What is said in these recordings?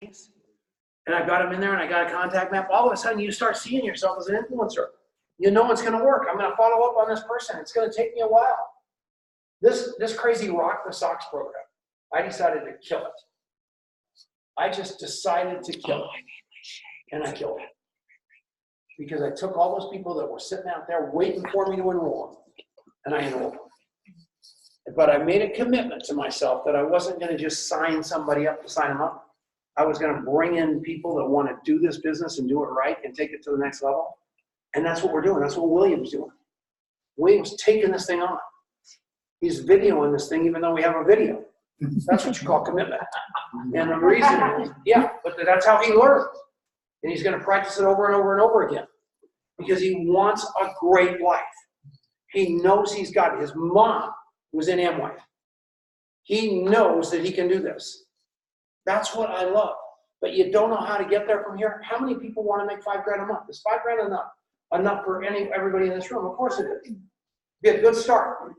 and I got them in there and I got a contact map. All of a sudden you start seeing yourself as an influencer. You know it's going to work. I'm going to follow up on this person. It's going to take me a while. This crazy Rock the Socks program, I decided to kill it. I just decided to kill it. And I killed it. Because I took all those people that were sitting out there waiting for me to enroll them, and I enrolled them. But I made a commitment to myself that I wasn't going to just sign somebody up to sign them up. I was going to bring in people that want to do this business and do it right and take it to the next level. And that's what we're doing. That's what William's doing. William's taking this thing on. He's videoing this thing even though we have a video. That's what you call commitment. And the reason is, yeah, but that's how he learns. And he's going to practice it over and over and over again because he wants a great life. He knows he's got it. His mom was in Amway. He knows that he can do this. That's what I love. But you don't know how to get there from here. How many people want to make $5 grand a month? Is $5 grand enough? Enough for everybody in this room? Of course it is. Be a good start.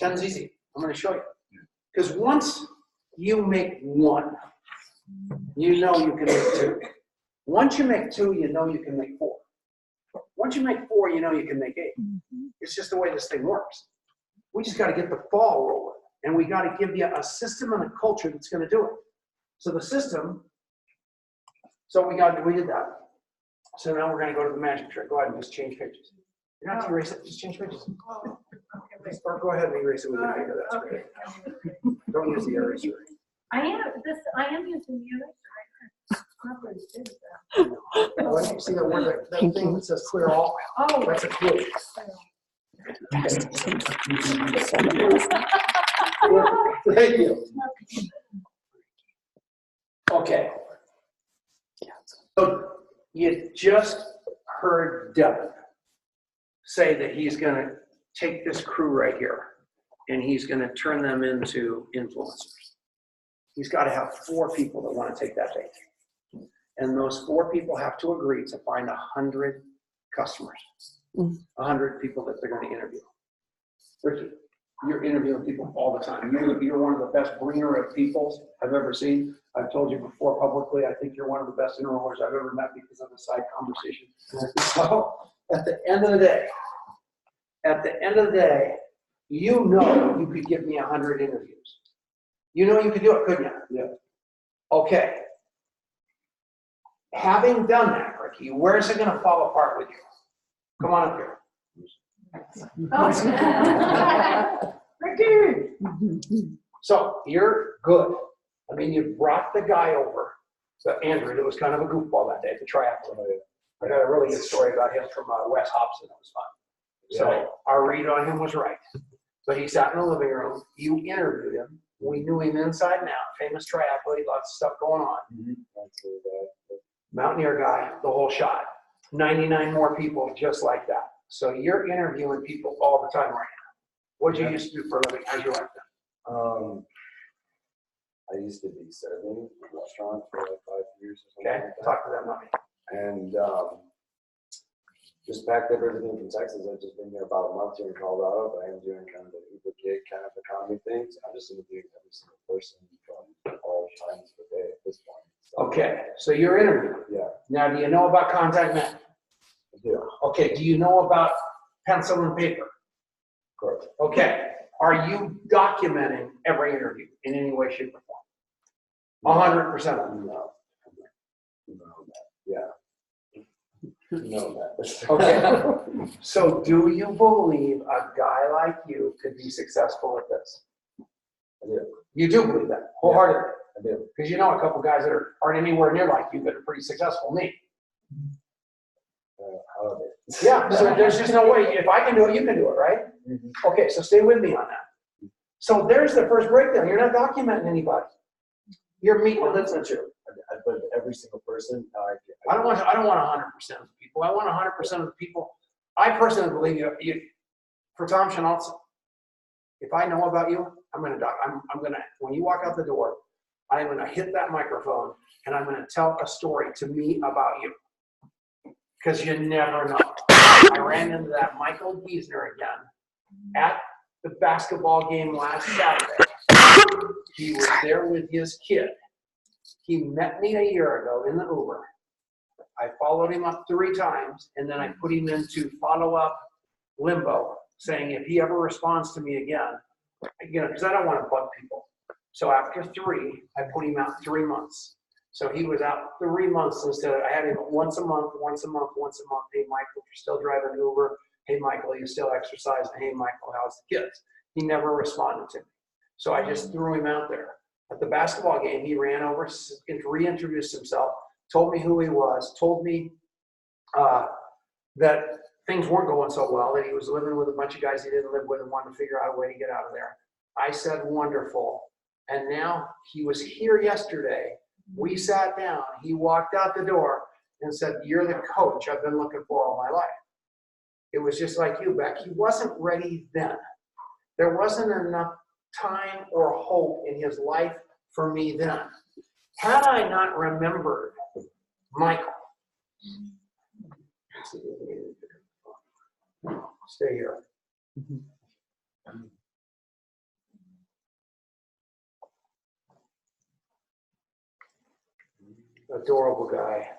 10's easy. I'm going to show you. Because once you make 1, you know you can make 2. Once you make 2, you know you can make 4. Once you make 4, you know you can make 8. It's just the way this thing works. We just got to get the ball rolling. And we got to give you a system and a culture that's going to do it. So the system, we did that. So now we're going to go to the magic trick. Go ahead and just change pages. You don't have to erase it, just change pages. Or go ahead and erase it with your finger. That's great. Don't use the eraser. I am using the eraser. Well, you see that word, that thing that says clear all? Oh, that's a clue. Thank you. Okay. So you just heard Devin say that he's going to take this crew right here and he's going to turn them into influencers. He's got to have 4 people that want to take that bait. And those 4 people have to agree to find 100 customers, 100 people that they're going to interview. Ricky, you're interviewing people all the time. You're one of the best bringer of people I've ever seen. I've told you before publicly, I think you're one of the best enrollers I've ever met because of the side conversation. So at the end of the day, you know you could give me 100 interviews. You know you could do it, couldn't you? Yeah. Okay. Having done that, Ricky, where is it going to fall apart with you? Come on up here. Ricky! So you're good. I mean, you brought the guy over, so Andrew, that was kind of a goofball that day, the triathlon. I got a really good story about him from Wes Hobson. It was fun. So our read on him was right. So he sat in the living room. You interviewed him. We knew him inside and out. Famous triathlete, lots of stuff going on. Mountaineer guy, the whole shot. 99 more people just like that. So you're interviewing people all the time right now. What did you used to do for a living? How's your life then? I used to be serving in a restaurant for like 5 years or something. Okay, like that. talk to them, not me. And just packed up everything from Texas. I've just been here about a month here in Colorado, but I am doing kind of the Uber gig kind of economy things. I'm just interviewing every single person from all times of the day at this point. So, Okay, so you're interviewing. yeah, Now, do you know about contact method? I do. Okay, do you know about pencil and paper? Correct. Okay, are you documenting every interview in any way, shape, or form? 100% of them. No. Yeah. No, that. Okay, so do you believe a guy like you could be successful at this? I do. You do believe that wholeheartedly? I do. Because you know a couple guys that aren't anywhere near like you that are pretty successful. Me. However. Yeah, so there's just no way. If I can do it, you can do it, right? Mm-hmm. Okay, so stay with me on that. So there's the first breakdown. You're not documenting anybody. You're meeting with the truth. But every single person, I don't want 100% of the people. I want 100% of the people. I personally believe you for Tom Chenault, if I know about you, I'm gonna when you walk out the door, I'm gonna hit that microphone and I'm gonna tell a story to me about you. Because you never know. I ran into that Michael Giesner again at the basketball game last Saturday. He was there with his kid. He met me a year ago in the Uber. I followed him up 3 times, and then I put him into follow-up limbo, saying if he ever responds to me again, because I don't want to bug people. So after 3, I put him out 3 months. So he was out 3 months instead of, I had him once a month. Hey, Michael, if you're still driving Uber. Hey, Michael, you still exercise? Hey, Michael, how's the kids? He never responded to me. So I just threw him out there. At the basketball game, he ran over, reintroduced himself, told me who he was, told me that things weren't going so well, that he was living with a bunch of guys he didn't live with and wanted to figure out a way to get out of there. I said, wonderful. And now he was here yesterday. We sat down. He walked out the door and said, you're the coach I've been looking for all my life. It was just like you, Beck. He wasn't ready then. There wasn't enough time or hope in his life for me then. Had I not remembered Michael, stay here. Adorable guy.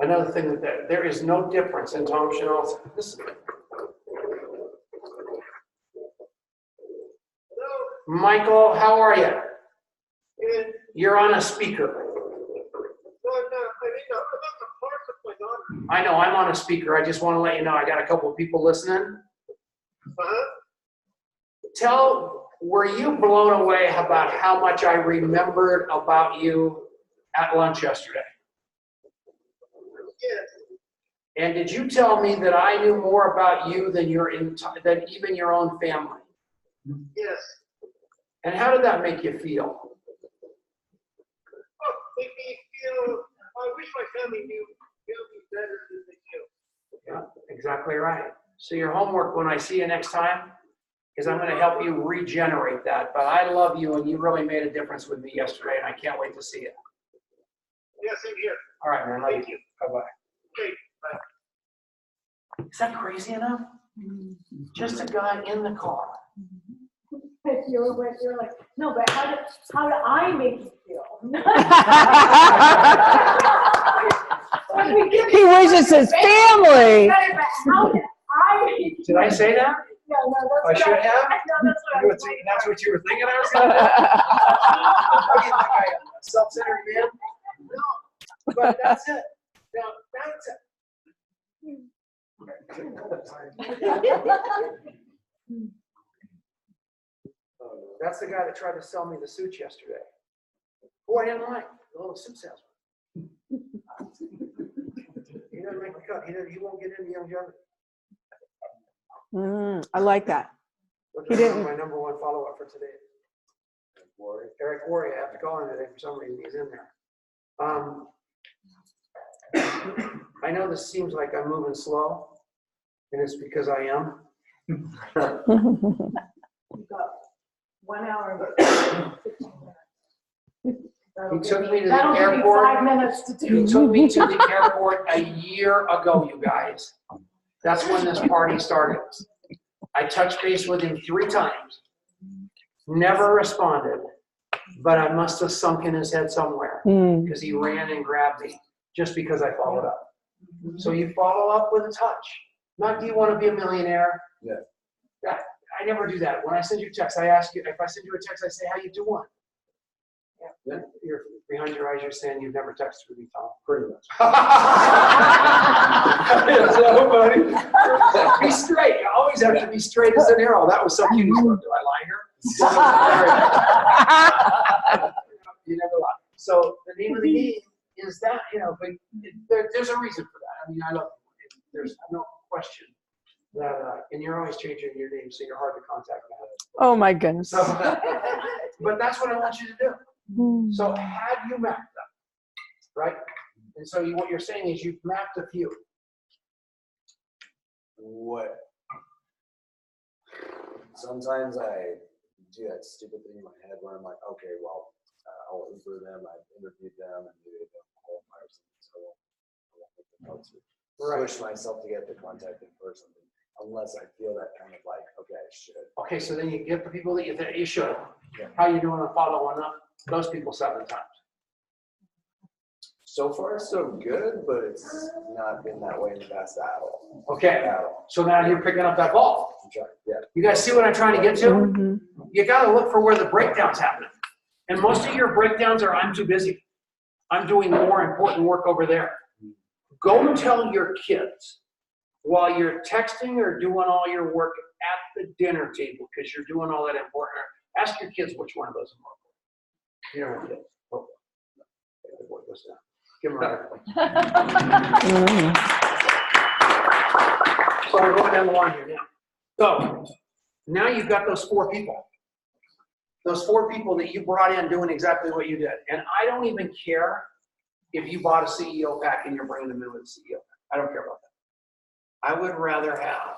Another thing that there is no difference in Tom Chenault. Michael, how are you? Good. You're on a speaker. I know, I'm on a speaker. I just want to let you know I got a couple of people listening. Were you blown away about how much I remembered about you at lunch yesterday? Yes. And did you tell me that I knew more about you than than even your own family? Yes. And how did that make you feel? Oh, make me feel, I wish my family knew me better than they do. Yeah, exactly right. So your homework when I see you next time is I'm going to help you regenerate that. But I love you, and you really made a difference with me yesterday, and I can't wait to see you. Yeah, same here. All right, man. Love Thank you. Bye-bye. Okay, bye. Is that crazy enough? Just a guy in the car. You're like, no, but how do I make you feel? He wishes his family. How did I make you Did I say that? No, I should have? No, that's what I was thinking. That's what you were thinking I was going to do? What do you think I am, a self-centered man? No, but that's it. Now, that's it. That's the guy that tried to sell me the suits yesterday. Who I didn't like, the little suit salesman. He doesn't make the cut. He won't get into longevity. I like that. He didn't. My #1 follow-up for today. Eric Worre. I have to call him today for some reason. He's in there. I know this seems like I'm moving slow, and it's because I am. You've got 1 hour and 15 minutes. He took me to the That'll give me airport. 5 minutes to do. He took me to the airport a year ago, you guys. That's when this party started. I touched base with him 3 times. Never responded, but I must have sunk in his head somewhere because he ran and grabbed me just because I followed up. So you follow up with a touch. Not do you want to be a millionaire? Yeah. I never do that. When I send you a text, I ask you, if I send you a text, I say, how you doing? Yeah. You're behind your eyes, you're saying you've never texted with me, Tom. Pretty much. So, buddy. Be straight. You always have to be straight as an arrow. That was so cute. Do I lie here? You never lie. So the name of the game is that, but there's a reason for that. I mean, I love it. There's no question that, and you're always changing your name, so you're hard to contact now. Oh my goodness. So, but that's what I want you to do. So had you mapped them, right? And so what you're saying is you've mapped a few. What? Sometimes I do that stupid thing in my head where I'm like, okay, well, I'll Uber them, I've interviewed them, and maybe they don't qualify or something, so I won't make the notes. Push myself to get the contact in person. unless I feel that kind of like, okay, I should. Okay, so then you get the people that you think you should. Yeah. How you doing on following up those people 7 times? So far, so good, but it's not been that way in the past at all. Okay, At all. so now you're picking up that ball. I'm trying, yeah. You guys see what I'm trying to get to? Mhm. You gotta look for where the breakdown's happening. And most of your breakdowns are, I'm too busy. I'm doing more important work over there. Go tell your kids while you're texting or doing all your work at the dinner table, because you're doing all that important work. Ask your kids which one of those is more important. You don't have kids. Oh. Okay, the boy goes down. Give him a round. Mhm. So we're going down the line here now. So now you've got those 4 people. Those 4 people that you brought in doing exactly what you did. And I don't even care if you bought a CEO pack and you're bringing them in with a CEO pack. I don't care about that. I would rather have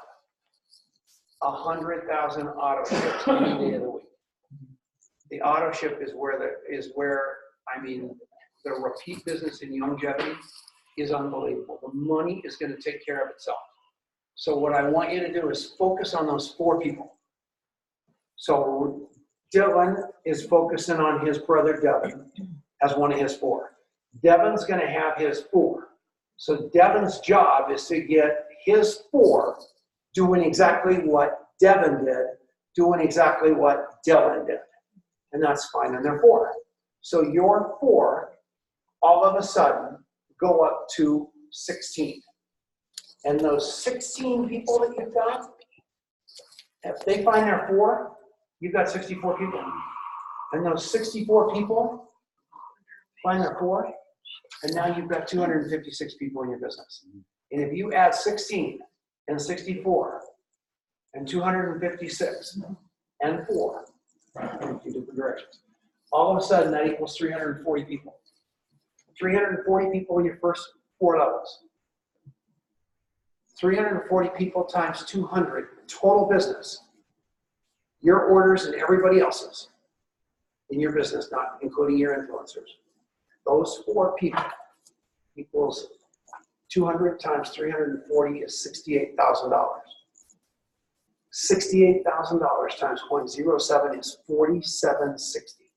100,000 auto ships any day of the week. The auto ship is where I mean, the repeat business in longevity is unbelievable. The money is going to take care of itself. So what I want you to do is focus on those 4 people. So Dylan is focusing on his brother Devin as one of his 4. Devin's going to have his 4. So Devin's job is to get his 4 doing exactly what Devin did, doing exactly what Dylan did. And that's fine, and they're 4. So your 4, all of a sudden, go up to 16. And those 16 people that you've got, if they find their 4, you've got 64 people. And those 64 people find their 4, and now you've got 256 people in your business. And if you add 16 and 64 and 256 and 4, in two different directions, all of a sudden that equals 340 people. 340 people in your first 4 levels. 340 people times 200 total business. Your orders and everybody else's in your business, not including your influencers. Those 4 people equals 200 times 340 is $68,000. $68,000 times 0.07 is $4,760.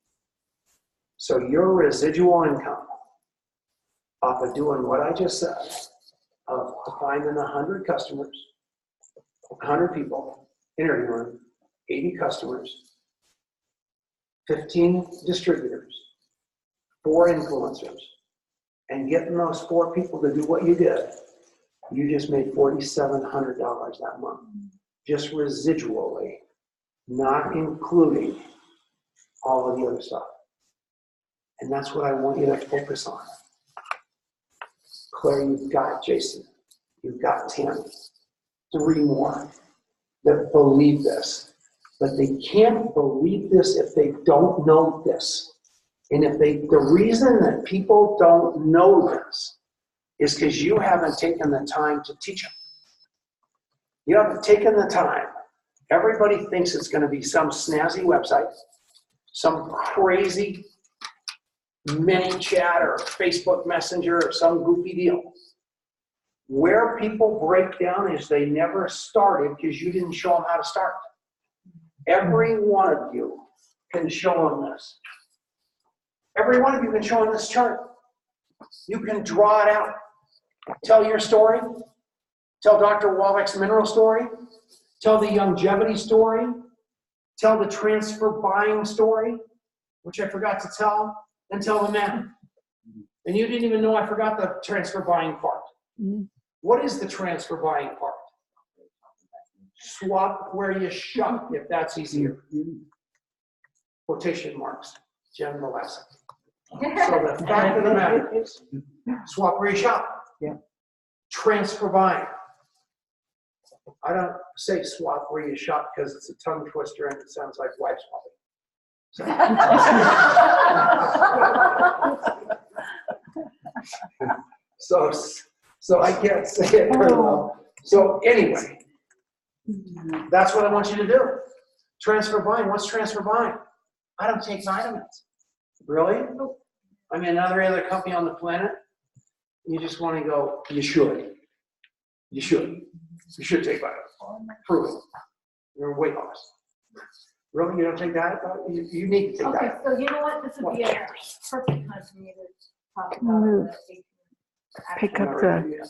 So your residual income off of doing what I just said, of finding 100 customers, 100 people, interviewing 80 customers, 15 distributors, 4 influencers, and getting those 4 people to do what you did, you just made $4,700 that month. Just residually, not including all of the other stuff. And that's what I want you to focus on. Claire, you've got Jason, you've got Tammy, 3 more that believe this. But they can't believe this if they don't know this. And the reason that people don't know this is because you haven't taken the time to teach them. You haven't taken the time. Everybody thinks it's going to be some snazzy website, some crazy mini chat or Facebook Messenger or some goofy deal. Where people break down is they never started because you didn't show them how to start. Every one of you can show them this. Every one of you can show them this chart. You can draw it out. Tell your story. Tell Dr. Wallach's mineral story. Tell the longevity story. Tell the transfer buying story, which I forgot to tell, and tell the man. And you didn't even know I forgot the transfer buying part. What is the transfer buying part? Swap where you shop, if that's easier. Quotation marks, Jen Molasek. So the fact of the matter is, swap where you shop. Yeah. Transfer buying. I don't say swap where you shop because it's a tongue twister and it sounds like wife swapping. So I can't say it very well. So anyway, that's what I want you to do. Transfer buying. What's transfer buying? I don't take vitamins. Really? I mean, another other company on the planet. You just want to go, you should. You should. You should take vitamins. Prove it. You're weight loss. Really, you don't take that? You need to take Okay, that. so you know what, this would be a perfect time for me to talk about Move. the Pick up the,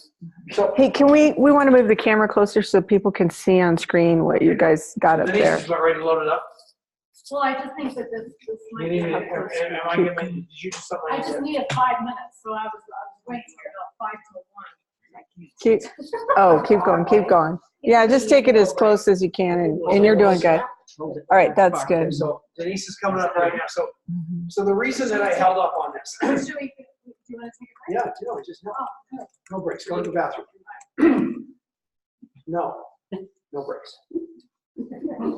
So hey, can we want to move the camera closer so people can see on screen what you guys got up Denise there. is about ready to load it up. Well, I just think that this You might need be. to, am I giving, did you do something? I just needed 5 minutes, so I was waiting for about 5 to 1. Keep going. Yeah, just take it as close as you can and you're doing good. All right, that's good. So Denise is coming up right now. So the reason that I held up on this. Should we, do you want to take a break? Yeah, just no breaks. Go to the bathroom. No breaks.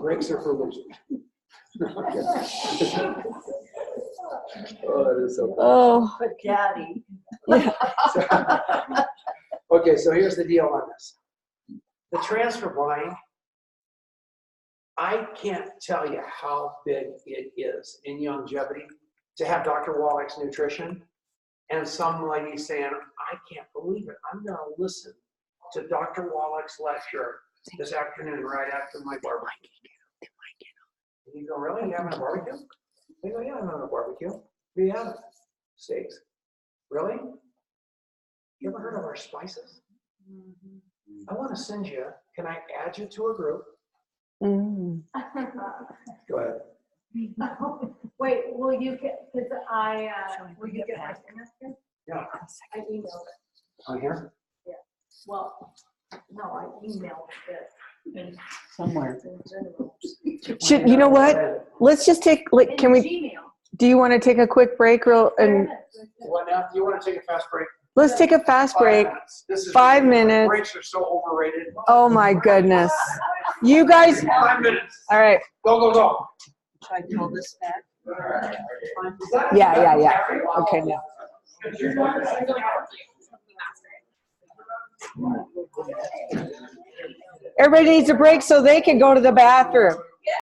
Breaks are for losers. Oh, that is so funny. Oh, But daddy. Okay, so here's the deal on this. The transfer buying, I can't tell you how big it is in longevity to have Dr. Wallach's nutrition and some lady saying, I can't believe it. I'm going to listen to Dr. Wallach's lecture this afternoon right after my barbecue. And you go, really? You having a barbecue? They go, yeah, I'm having a barbecue. What are you having? Steaks. Really? You ever heard of our spices? I want to send you, can I add you to a group? mm. Go ahead. Wait, will you get, will you get my signature? Yeah. I emailed it. On here? Well, no, I emailed it. Somewhere. In general. You know what? Let's just take, like, can we, Gmail. do you want to take a quick break and What now? Do you want to take a fast break? let's take a fast 5 break. minutes. This is 5 minutes. Breaks are so overrated. Oh my goodness. You guys, 5 minutes. all right. Go. Should I pull this back? Yeah. Okay, now. Everybody needs a break so they can go to the bathroom.